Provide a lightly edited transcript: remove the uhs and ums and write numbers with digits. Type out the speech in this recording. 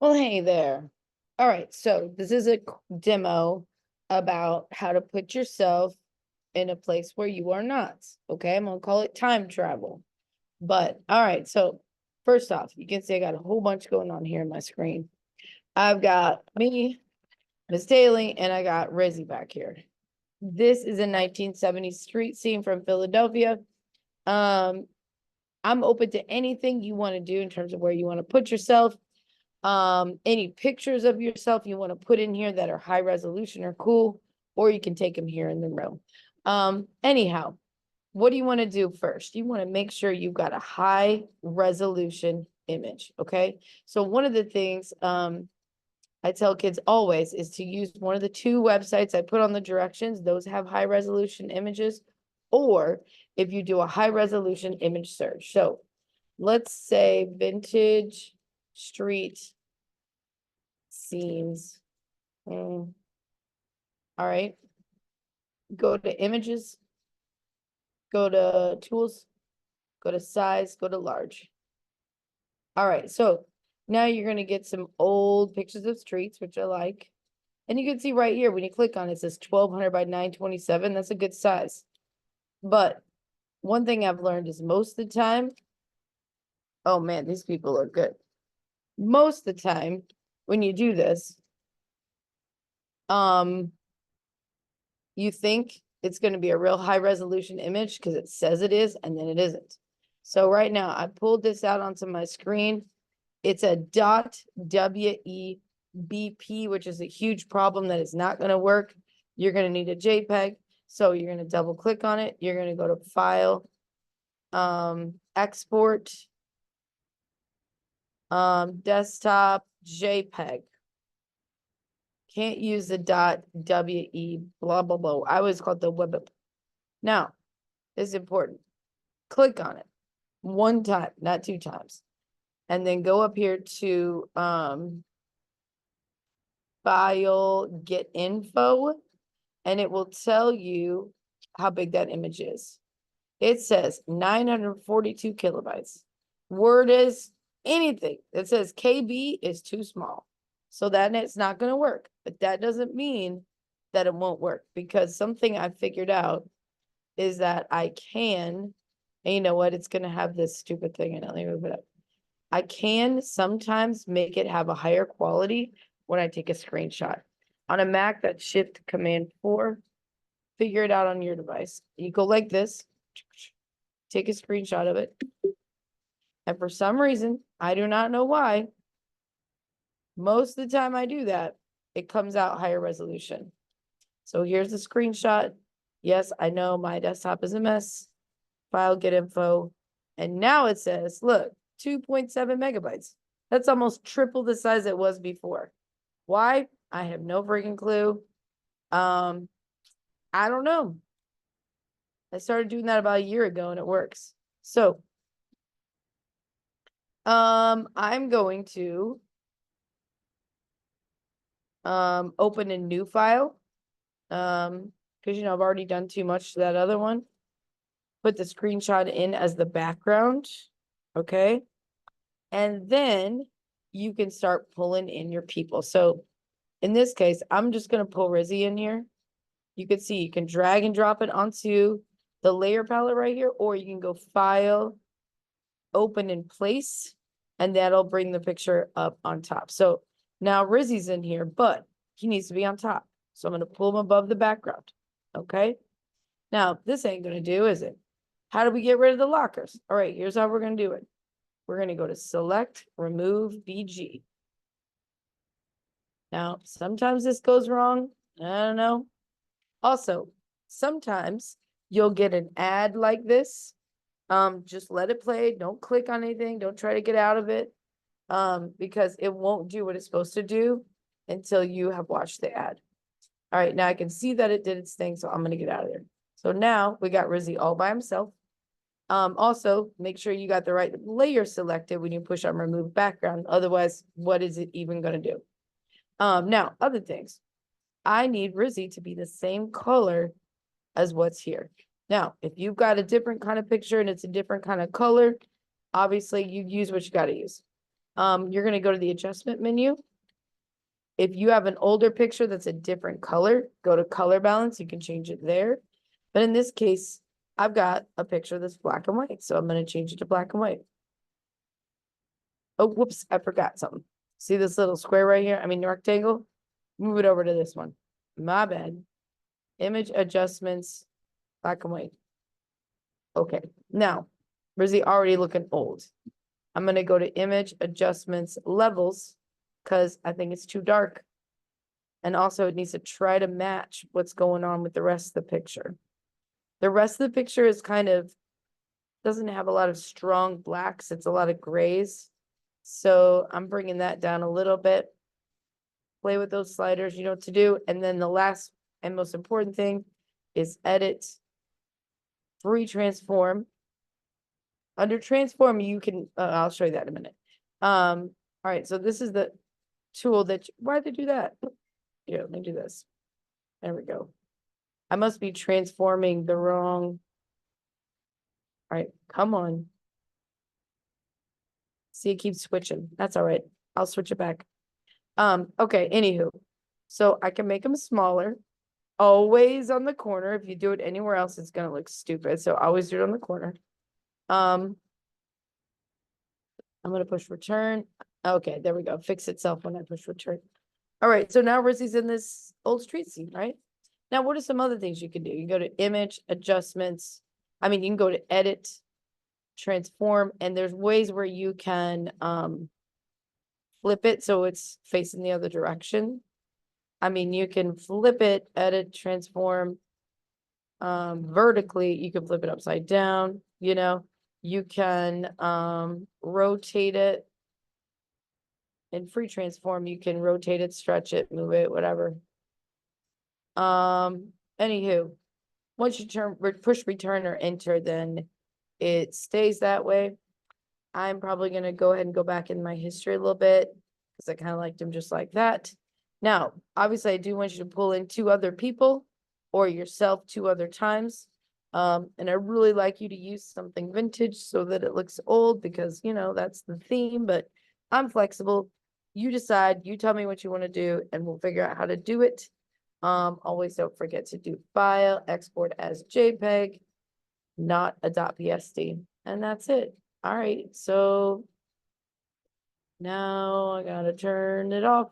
Well, hey there. All right, so this is a demo about how to put yourself in a place where you are not. Okay, I'm gonna call it time travel. But all right, so first off, you can see I got a whole bunch going on here on my screen. I've got me, Miss Daly, and I got Rizzy back here. This is a 1970s street scene from Philadelphia. Um, I'm open to anything you want to do in terms of where you want to put yourself. Any pictures of yourself you want to put in here that are high resolution or cool, or you can take them here in the room. Anyhow, what do you want to do first? You want to make sure you've got a high resolution image. Okay. So one of the things I tell kids always is to use one of the two websites I put on the directions. Those have high resolution images, or if you do a high resolution image search. So let's say vintage street scenes. All right. Go to images, go to tools, go to size, go to large. All right. So now you're going to get some old pictures of streets, which I like. And you can see right here, when you click on it, it says 1200 by 927. That's a good size. But one thing I've learned is most of the time, oh man, these people look good. Most of the time, when you do this, you think it's going to be a real high resolution image because it says it is, and then it isn't. So right now I pulled this out onto my screen. It's a .webp, which is a huge problem that is not going to work. You're going to need a JPEG. So you're going to double click on it. You're going to go to file, export, desktop, JPEG. Can't use the .we, blah, blah, blah. I always call it the web. Now, it's important. Click on it one time, not two times. And then go up here to file, get info, and it will tell you how big that image is. It says 942 kilobytes. Word is anything that says KB is too small. So that it's not going to work. But that doesn't mean that it won't work, because something I figured out is that I can, and you know what? It's going to have this stupid thing in it. Let me move it up. I can sometimes make it have a higher quality when I take a screenshot. On a Mac, that's Shift Command 4. Figure it out on your device. You go like this, take a screenshot of it. And for some reason, I do not know why, most of the time I do that, it comes out higher resolution. So here's the screenshot. Yes, I know my desktop is a mess. File, get info. And now it says, look, 2.7 megabytes. That's almost triple the size it was before. Why? I have no freaking clue. I don't know. I started doing that about a year ago and it works. So, I'm going to open a new file. Because I've already done too much to that other one. Put the screenshot in as the background. Okay. And then you can start pulling in your people. So in this case, I'm just going to pull Rizzy in here. You can see you can drag and drop it onto the layer palette right here, or you can go file, open in place, and that'll bring the picture up on top. So now Rizzy's in here, but he needs to be on top. So I'm going to pull him above the background. Okay. Now this ain't going to do, is it? How do we get rid of the lockers? All right, here's how we're going to do it. We're going to go to select, remove BG. Now, sometimes this goes wrong. I don't know. Also, sometimes you'll get an ad like this. Just let it play. Don't click on anything. Don't try to get out of it. Because it won't do what it's supposed to do until you have watched the ad. All right, now I can see that it did its thing, so I'm going to get out of there. So now we got Rizzy all by himself. Also, make sure you got the right layer selected when you push on remove background. Otherwise, what is it even going to do? Now, other things. I need Rizzy to be the same color as what's here. Now, if you've got a different kind of picture and it's a different kind of color, obviously you use what you got to use. You're gonna go to the adjustment menu. If you have an older picture that's a different color, go to color balance, you can change it there. But in this case, I've got a picture that's black and white, so I'm gonna change it to black and white. Oh, whoops, I forgot something. See this little square right here? I mean rectangle? Move it over to this one. My bad. Image adjustments, black and white. Okay, now, where's he already looking old? I'm gonna go to image adjustments levels, because I think it's too dark. And also it needs to try to match what's going on with the rest of the picture. The rest of the picture is kind of, doesn't have a lot of strong blacks, it's a lot of grays. So I'm bringing that down a little bit. Play with those sliders, you know what to do. And then the last and most important thing is edit, free transform. Under transform, you can, I'll show you that in a minute. All right, so this is the tool that, why'd they do that? Here, let me do this. There we go. I must be transforming the wrong. All right, come on. See, it keeps switching. That's all right. I'll switch it back. Okay, anywho. So I can make them smaller. Always on the corner. If you do it anywhere else, it's gonna look stupid. So always do it on the corner. I'm gonna push return. Okay, there we go. Fix itself when I push return. All right, so now Rizzy's in this old street scene, right? Now, what are some other things you can do? You can go to image adjustments. I mean, you can go to edit, transform, and there's ways where you can flip it so it's facing the other direction. I mean, you can flip it, edit, transform vertically. You can flip it upside down, you know. You can rotate it. In free transform, you can rotate it, stretch it, move it, whatever. Anywho, once you push return or enter, then it stays that way. I'm probably gonna go ahead and go back in my history a little bit because I kind of liked him just like that. Now, obviously, I do want you to pull in 2 other people or yourself 2 other times. And I really like you to use something vintage so that it looks old because, you know, that's the theme, but I'm flexible. You decide, you tell me what you want to do, and we'll figure out how to do it. Always don't forget to do file, export as JPEG, not a .psd, and that's it. All right, so now I gotta turn it off.